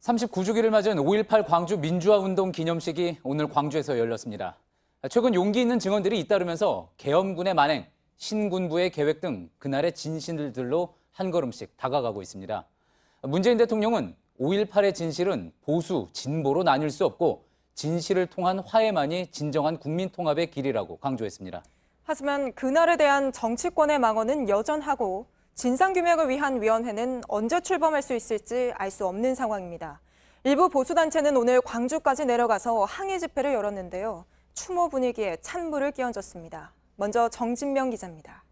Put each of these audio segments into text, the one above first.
39주기를 맞은 5.18 광주 민주화운동 기념식이 오늘 광주에서 열렸습니다. 최근 용기 있는 증언들이 잇따르면서 계엄군의 만행, 신군부의 계획 등 그날의 진실들로 한 걸음씩 다가가고 있습니다. 문재인 대통령은 5.18의 진실은 보수, 진보로 나뉠 수 없고 진실을 통한 화해만이 진정한 국민 통합의 길이라고 강조했습니다. 하지만 그날에 대한 정치권의 망언은 여전하고 진상규명을 위한 위원회는 언제 출범할 수 있을지 알 수 없는 상황입니다. 일부 보수단체는 오늘 광주까지 내려가서 항의 집회를 열었는데요. 추모 분위기에 찬물을 끼얹었습니다. 먼저 정진명 기자입니다.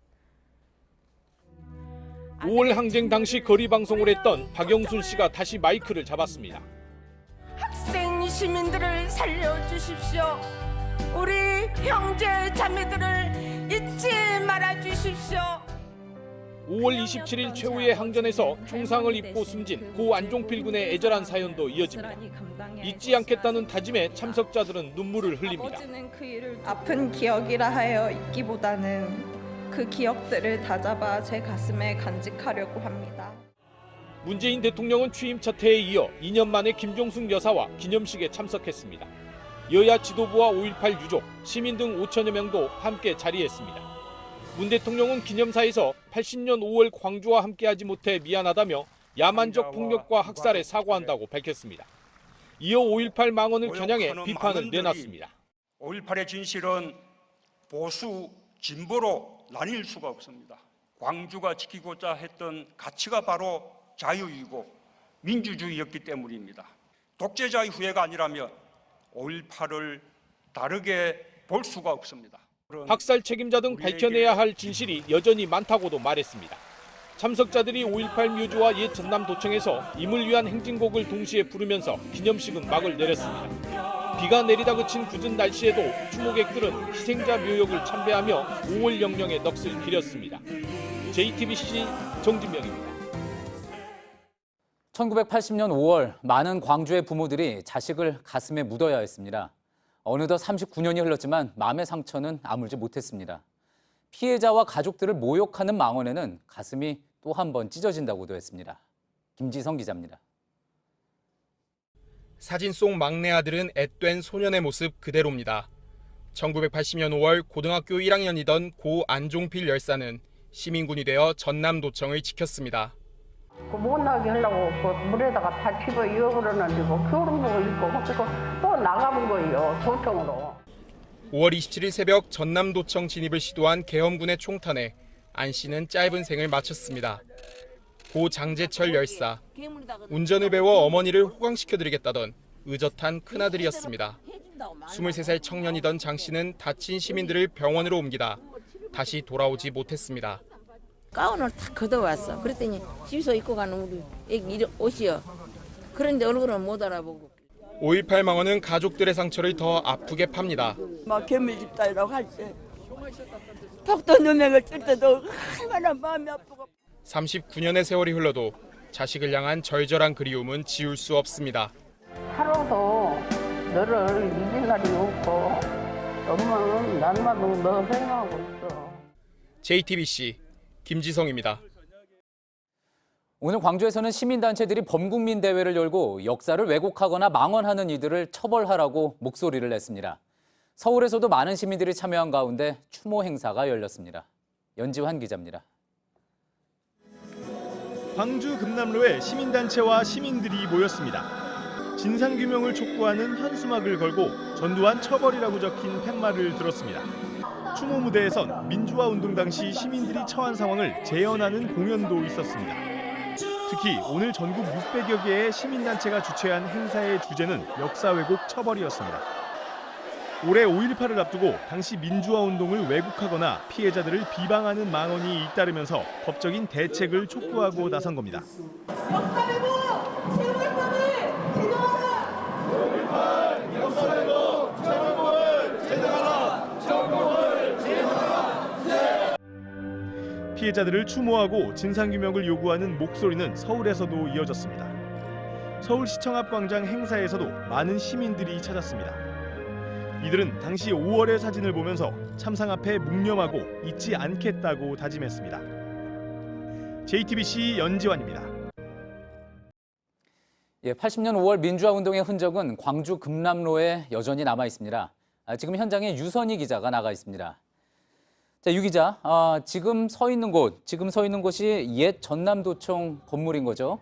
5월 항쟁 당시 거리 방송을 했던 박영순 씨가 다시 마이크를 잡았습니다. 학생 시민들을 살려주십시오. 우리 형제 자매들을 잊지 말아주십시오. 5월 27일 최후의 항전에서 총상을 입고 숨진 고 안종필 군의 애절한 사연도 이어집니다. 잊지 않겠다는 다짐에 참석자들은 눈물을 흘립니다. 아픈 기억이라 하여 잊기보다는 그 기억들을 다잡아 제 가슴에 간직하려고 합니다. 문재인 대통령은 취임 첫 해에 이어 2년 만에 김종숙 여사와 기념식에 참석했습니다. 여야 지도부와 5.18 유족, 시민 등 5천여 명도 함께 자리했습니다. 문 대통령은 기념사에서 80년 5월 광주와 함께하지 못해 미안하다며 야만적 폭력과 학살에 사과한다고 밝혔습니다. 이어 5.18 망언을 겨냥해 비판을 내놨습니다. 5.18의 진실은 보수, 진보로 나뉠 수가 없습니다. 광주가 지키고자 했던 가치가 바로 자유이고 민주주의였기 때문입니다. 독재자의 후예가 아니라면 5.18을 다르게 볼 수가 없습니다. 학살 책임자 등 밝혀내야 할 진실이 여전히 많다고도 말했습니다. 참석자들이 5.18 묘지와 옛 전남도청에서 임을 위한 행진곡을 동시에 부르면서 기념식은 막을 내렸습니다. 비가 내리다 그친 굳은 날씨에도 추모객들은 희생자 묘역을 참배하며 5월 영령의 넋을 기렸습니다. JTBC 정진명입니다. 1980년 5월 많은 광주의 부모들이 자식을 가슴에 묻어야 했습니다. 어느덧 39년이 흘렀지만 마음의 상처는 아물지 못했습니다. 피해자와 가족들을 모욕하는 망언에는 가슴이 또 한 번 찢어진다고도 했습니다. 김지성 기자입니다. 사진 속 막내 아들은 앳된 소년의 모습 그대로입니다. 1980년 5월 고등학교 1학년이던 고 안종필 열사는 시민군이 되어 전남도청을 지켰습니다. 못나게 하려고 물에다가 다 집어 이어버렸는데 겨울복을 입고 그리고 또 나가본 거예요, 도청으로. 5월 27일 새벽 전남도청 진입을 시도한 계엄군의 총탄에 안 씨는 짧은 생을 마쳤습니다. 고 장재철 열사, 운전을 배워 어머니를 호강시켜드리겠다던 의젓한 큰아들이었습니다. 23살 청년이던 장 씨는 다친 시민들을 병원으로 옮기다 다시 돌아오지 못했습니다. 가운을 탁 걷어왔어. 그랬더니 집에서 입고 가는 우리 애기 옷이요. 그런데 얼굴은 못 알아보고. 5.18 망언은 가족들의 상처를 더 아프게 팝니다. 막 괴물집단이라고 할 때, 턱도 누명을 뜰 때도 얼마나 마음이 아프고. 39년의 세월이 흘러도 자식을 향한 절절한 그리움은 지울 수 없습니다. 하루도 너를 잊을 날이 없고 엄마는 날마다 너 생각하고 있어. JTBC 김지성입니다. 오늘 광주에서는 시민단체들이 범국민 대회를 열고 역사를 왜곡하거나 망언하는 이들을 처벌하라고 목소리를 냈습니다. 서울에서도 많은 시민들이 참여한 가운데 추모 행사가 열렸습니다. 연지환 기자입니다. 광주 금남로에 시민단체와 시민들이 모였습니다. 진상규명을 촉구하는 현수막을 걸고 전두환 처벌이라고 적힌 팻말을 들었습니다. 추모 무대에선 민주화 운동 당시 시민들이 처한 상황을 재현하는 공연도 있었습니다. 특히 오늘 전국 600여 개의 시민단체가 주최한 행사의 주제는 역사 왜곡 처벌이었습니다. 올해 5.18을 앞두고 당시 민주화 운동을 왜곡하거나 피해자들을 비방하는 망언이 잇따르면서 법적인 대책을 촉구하고 나선 겁니다. 역사 왜곡 최고의 법을 제정하라. 5.18 역사 왜곡 최고의 법을 제정하라. 정법을 제정하라. 피해자들을 추모하고 진상규명을 요구하는 목소리는 서울에서도 이어졌습니다. 서울시청 앞 광장 행사에서도 많은 시민들이 찾았습니다. 이들은 당시 5월의 사진을 보면서 참상 앞에 묵념하고 잊지 않겠다고 다짐했습니다. JTBC 연지환입니다. 예, 80년 5월 민주화 운동의 흔적은 광주 금남로에 여전히 남아 있습니다. 지금 현장에 유선희 기자가 나가 있습니다. 자, 유 기자, 지금 서 있는 곳이 옛 전남도청 건물인 거죠?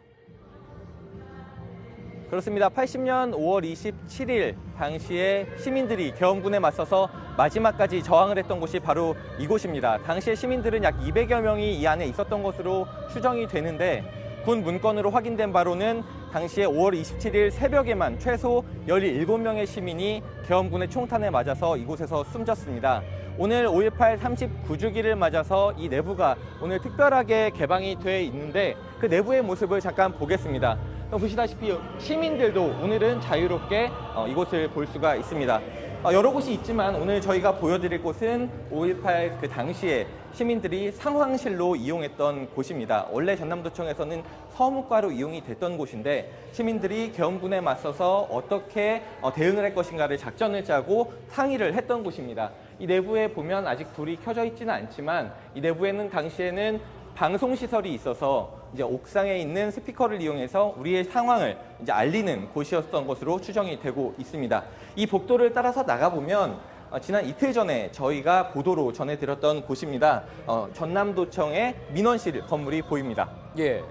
그렇습니다. 80년 5월 27일 당시에 시민들이 계엄군에 맞서서 마지막까지 저항을 했던 곳이 바로 이곳입니다. 당시에 시민들은 약 200여 명이 이 안에 있었던 것으로 추정이 되는데 군 문건으로 확인된 바로는 당시에 5월 27일 새벽에만 최소 17명의 시민이 계엄군의 총탄에 맞아서 이곳에서 숨졌습니다. 오늘 5.18 39주기를 맞아서 이 내부가 오늘 특별하게 개방이 돼 있는데 그 내부의 모습을 잠깐 보겠습니다. 보시다시피 시민들도 오늘은 자유롭게 이곳을 볼 수가 있습니다. 여러 곳이 있지만 오늘 저희가 보여드릴 곳은 5.18 그 당시에 시민들이 상황실로 이용했던 곳입니다. 원래 전남도청에서는 서무과로 이용이 됐던 곳인데 시민들이 계엄군에 맞서서 어떻게 대응을 할 것인가를 작전을 짜고 상의를 했던 곳입니다. 이 내부에 보면 아직 불이 켜져 있지는 않지만 이 내부에는 당시에는 방송시설이 있어서 이제 옥상에 있는 스피커를 이용해서 우리의 상황을 이제 알리는 곳이었던 것으로 추정이 되고 있습니다. 이 복도를 따라서 나가보면 지난 이틀 전에 저희가 보도로 전해드렸던 곳입니다. 전남도청의 민원실 건물이 보입니다. 예.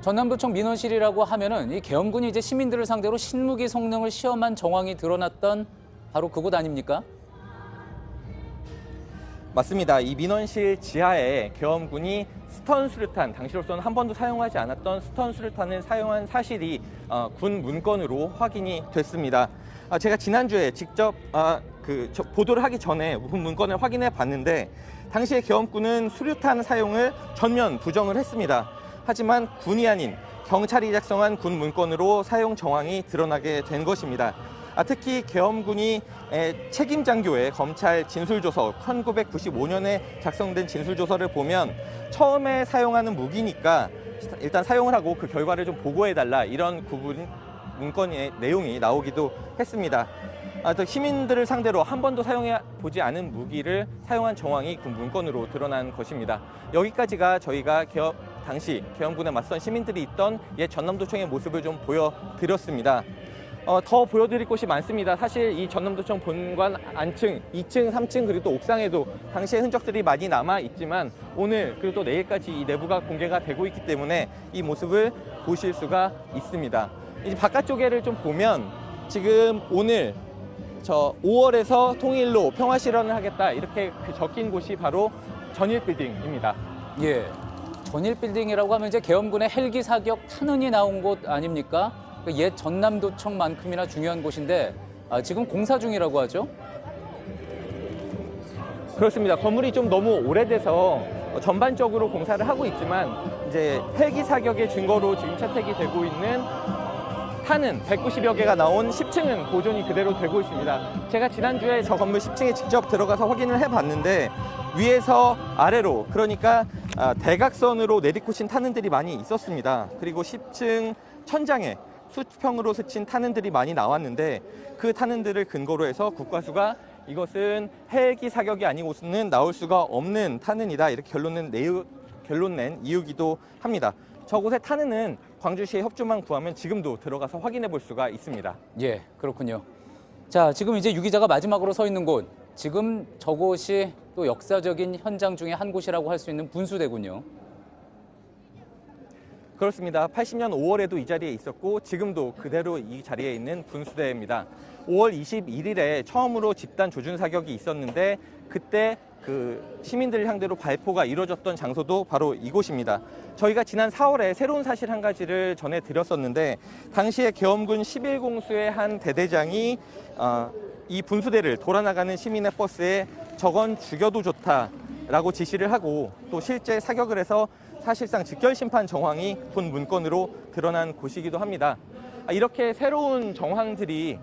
전남도청 민원실이라고 하면은 이 계엄군이 이제 시민들을 상대로 신무기 성능을 시험한 정황이 드러났던 바로 그곳 아닙니까? 맞습니다. 이 민원실 지하에 계엄군이 스턴 수류탄, 당시로서는 한 번도 사용하지 않았던 스턴 수류탄을 사용한 사실이 군 문건으로 확인이 됐습니다. 제가 지난주에 직접 보도를 하기 전에 군 문건을 확인해 봤는데 당시에 계엄군은 수류탄 사용을 전면 부정을 했습니다. 하지만 군이 아닌 경찰이 작성한 군 문건으로 사용 정황이 드러나게 된 것입니다. 특히 계엄군이 책임 장교의 검찰 진술조서 1995년에 작성된 진술조서를 보면 처음에 사용하는 무기니까 일단 사용을 하고 그 결과를 좀 보고해달라 이런 문건의 내용이 나오기도 했습니다. 또 시민들을 상대로 한 번도 사용해 보지 않은 무기를 사용한 정황이 군 문건으로 드러난 것입니다. 여기까지가 저희가 당시 계엄군에 맞선 시민들이 있던 옛 전남도청의 모습을 좀 보여드렸습니다. 더 보여드릴 곳이 많습니다. 사실 이 전남도청 본관 안층, 2층, 3층 그리고 또 옥상에도 당시의 흔적들이 많이 남아 있지만 오늘 그리고 또 내일까지 이 내부가 공개가 되고 있기 때문에 이 모습을 보실 수가 있습니다. 이제 바깥쪽에를 좀 보면 지금 오늘 5월에서 통일로 평화 실현을 하겠다 이렇게 적힌 곳이 바로 전일빌딩입니다. 예. 전일빌딩이라고 하면 이제 계엄군의 헬기 사격 탄원이 나온 곳 아닙니까? 옛 전남도청만큼이나 중요한 곳인데 지금 공사 중이라고 하죠? 그렇습니다. 건물이 좀 너무 오래돼서 전반적으로 공사를 하고 있지만 이제 헬기 사격의 증거로 지금 채택이 되고 있는 탄은 190여 개가 나온 10층은 보존이 그대로 되고 있습니다. 제가 지난주에 저 건물 10층에 직접 들어가서 확인을 해봤는데 위에서 아래로 그러니까 대각선으로 내리꽂힌 탄은들이 많이 있었습니다. 그리고 10층 천장에 수평으로 스친 탄은들이 많이 나왔는데 그 탄은들을 근거로 해서 국과수가 이것은 헬기 사격이 아니고서는 나올 수가 없는 탄은이다 이렇게 결론 낸 이유기도 합니다. 저곳의 탄은은 광주시의 협조만 구하면 지금도 들어가서 확인해 볼 수가 있습니다. 예, 그렇군요. 자, 지금 이제 유 기자가 마지막으로 서 있는 곳, 지금 저곳이 또 역사적인 현장 중에 한 곳이라고 할 수 있는 분수대군요. 그렇습니다. 80년 5월에도 이 자리에 있었고 지금도 그대로 이 자리에 있는 분수대입니다. 5월 21일에 처음으로 집단 조준 사격이 있었는데 그때 그 시민들 상대로 발포가 이루어졌던 장소도 바로 이곳입니다. 저희가 지난 4월에 새로운 사실 한 가지를 전해드렸었는데 당시에 계엄군 11공수의 한 대대장이 이 분수대를 돌아나가는 시민의 버스에 저건 죽여도 좋다라고 지시를 하고 또 실제 사격을 해서 사실상 직결심판 정황이 군 문건으로 드러난 곳이기도 합니다. 이렇게 새로운 정황들이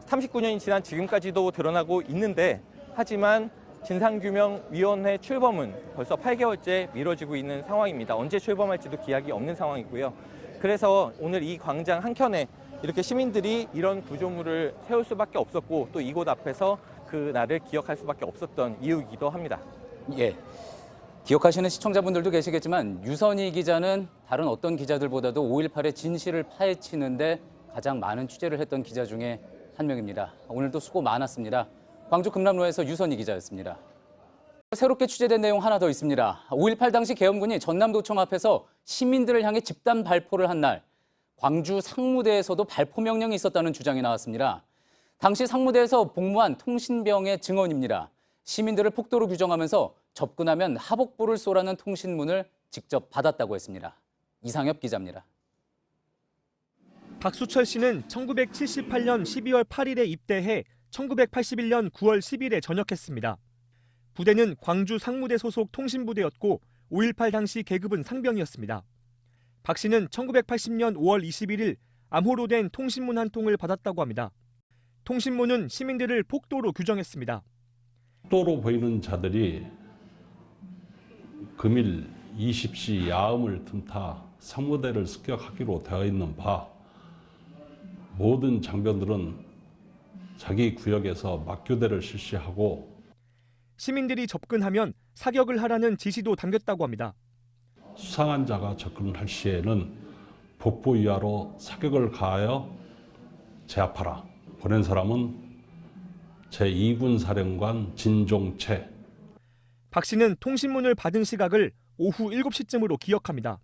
39년이 지난 지금까지도 드러나고 있는데 하지만 진상규명위원회 출범은 벌써 8개월째 미뤄지고 있는 상황입니다. 언제 출범할지도 기약이 없는 상황이고요. 그래서 오늘 이 광장 한켠에 이렇게 시민들이 이런 구조물을 세울 수밖에 없었고 또 이곳 앞에서 그 날을 기억할 수밖에 없었던 이유이기도 합니다. 예. 기억하시는 시청자분들도 계시겠지만 유선희 기자는 다른 어떤 기자들보다도 5.18의 진실을 파헤치는데 가장 많은 취재를 했던 기자 중에 한 명입니다. 오늘도 수고 많았습니다. 광주 금남로에서 유선희 기자였습니다. 새롭게 취재된 내용 하나 더 있습니다. 5.18 당시 계엄군이 전남도청 앞에서 시민들을 향해 집단 발포를 한 날, 광주 상무대에서도 발포 명령이 있었다는 주장이 나왔습니다. 당시 상무대에서 복무한 통신병의 증언입니다. 시민들을 폭도로 규정하면서 접근하면 하복부를 쏘라는 통신문을 직접 받았다고 했습니다. 이상엽 기자입니다. 박수철 씨는 1978년 12월 8일에 입대해 1981년 9월 10일에 전역했습니다. 부대는 광주 상무대 소속 통신부대였고 5.18 당시 계급은 상병이었습니다. 박 씨는 1980년 5월 21일 암호로 된 통신문 한 통을 받았다고 합니다. 통신문은 시민들을 폭도로 규정했습니다. 폭도로 보이는 자들이 금일 20시 야음을 틈타 상무대를 습격하기로 되어 있는 바, 모든 장병들은 자기 구역에서 막교대를 실시하고 시민들이 접근하면 사격을 하라는 지시도 담겼다고 합니다. 수상한 자가 접근할 시에는 복부 이하로 사격을 가하여 제압하라. 보낸 사람은 제2군 사령관 진종채. 박 씨는 통신문을 받은 시각을 오후 7시쯤으로 기억합니다.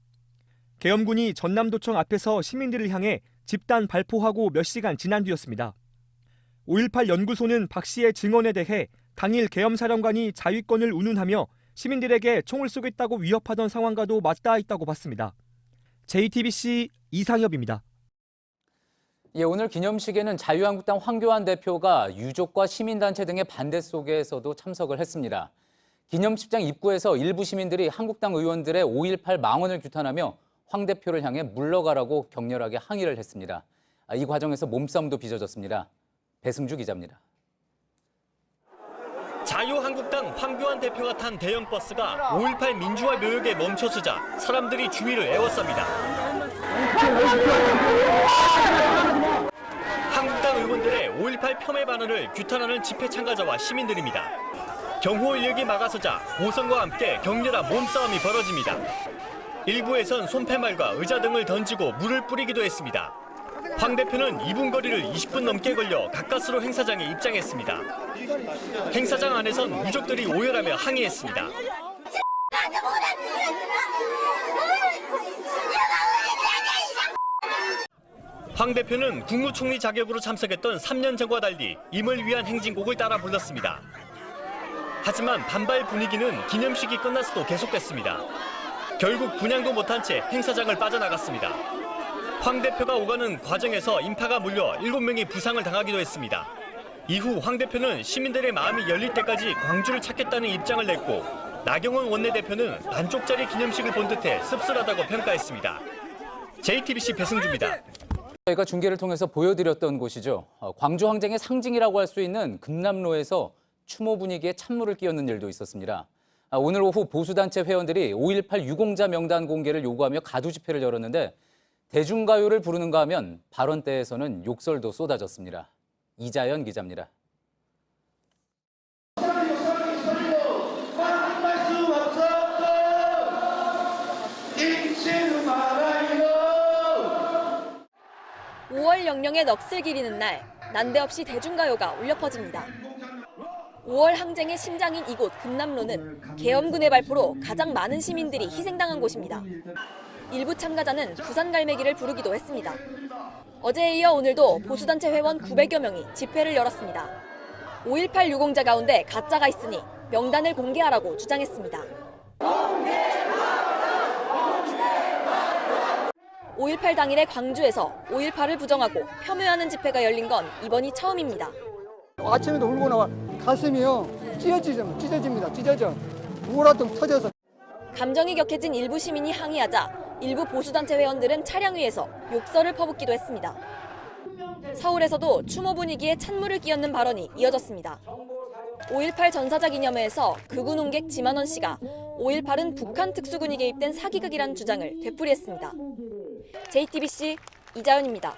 계엄군이 전남도청 앞에서 시민들을 향해 집단 발포하고 몇 시간 지난 뒤였습니다. 5.18 연구소는 박 씨의 증언에 대해 당일 계엄사령관이 자위권을 운운하며 시민들에게 총을 쏘겠다고 위협하던 상황과도 맞닿아 있다고 봤습니다. JTBC 이상엽입니다. 예, 오늘 기념식에는 자유한국당 황교안 대표가 유족과 시민단체 등의 반대 속에서도 참석을 했습니다. 기념식장 입구에서 일부 시민들이 한국당 의원들의 5.18 망언을 규탄하며 황 대표를 향해 물러가라고 격렬하게 항의를 했습니다. 이 과정에서 몸싸움도 빚어졌습니다. 배승주 기자입니다. 자유한국당 황교안 대표가 탄 대형 버스가 5.18 민주화 묘역에 멈춰서자 사람들이 주위를 에워쌉니다. 한국당 의원들의 5.18 폄훼 발언을 규탄하는 집회 참가자와 시민들입니다. 경호 인력이 막아서자 고성과 함께 격렬한 몸싸움이 벌어집니다. 일부에선 손패말과 의자 등을 던지고 물을 뿌리기도 했습니다. 황 대표는 2분 거리를 20분 넘게 걸려 가까스로 행사장에 입장했습니다. 행사장 안에선 유족들이 오열하며 항의했습니다. 황 대표는 국무총리 자격으로 참석했던 3년 전과 달리 임을 위한 행진곡을 따라 불렀습니다. 하지만 반발 분위기는 기념식이 끝났어도 계속됐습니다. 결국 분향도 못한 채 행사장을 빠져나갔습니다. 황 대표가 오가는 과정에서 인파가 몰려 7명이 부상을 당하기도 했습니다. 이후 황 대표는 시민들의 마음이 열릴 때까지 광주를 찾겠다는 입장을 냈고 나경원 원내대표는 반쪽짜리 기념식을 본 듯해 씁쓸하다고 평가했습니다. JTBC 배승주입니다. 저희가 중계를 통해서 보여드렸던 곳이죠. 광주 항쟁의 상징이라고 할 수 있는 금남로에서 추모 분위기에 찬물을 끼얹는 일도 있었습니다. 오늘 오후 보수단체 회원들이 5.18 유공자 명단 공개를 요구하며 가두 집회를 열었는데 대중가요를 부르는가 하면 발언대에서는 욕설도 쏟아졌습니다. 이자연 기자입니다. 영령의 넋을 기리는 날, 난데없이 대중가요가 울려 퍼집니다. 5월 항쟁의 심장인 이곳 금남로는 계엄군의 발포로 가장 많은 시민들이 희생당한 곳입니다. 일부 참가자는 부산갈매기를 부르기도 했습니다. 어제에 이어 오늘도 보수단체 회원 900여 명이 집회를 열었습니다. 5.18 유공자 가운데 가짜가 있으니 명단을 공개하라고 주장했습니다. 5.18 당일에 광주에서 5.18을 부정하고 폄훼하는 집회가 열린 건 이번이 처음입니다. 아침에도 울고 나와 가슴이요 찢어집니다. 찢어져. 우울하던 터져서. 감정이 격해진 일부 시민이 항의하자 일부 보수단체 회원들은 차량 위에서 욕설을 퍼붓기도 했습니다. 서울에서도 추모 분위기에 찬물을 끼얹는 발언이 이어졌습니다. 5.18 전사자 기념회에서 극우 농객 지만원 씨가 5.18은 북한 특수군이 개입된 사기극이라는 주장을 되풀이했습니다. JTBC 이자연입니다.